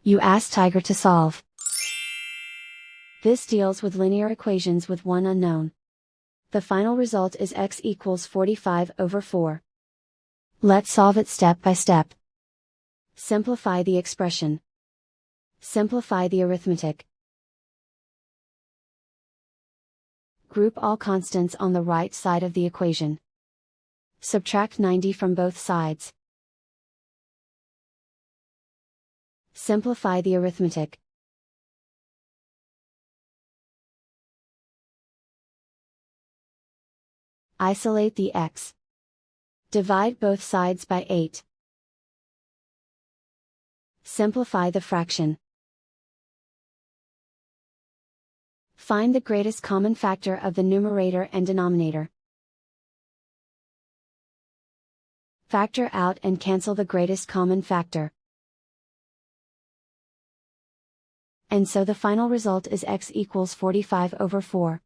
You ask Tiger to solve. This deals with linear equations with one unknown. The final result is x equals 45/4. Let's solve it step by step. Simplify the expression. Simplify the arithmetic. Group all constants on the right side of the equation. Subtract 90 from both sides. Simplify the arithmetic. Isolate the x. Divide both sides by 8. Simplify the fraction. Find the greatest common factor of the numerator and denominator. Factor out and cancel the greatest common factor. And so the final result is x equals 45/4.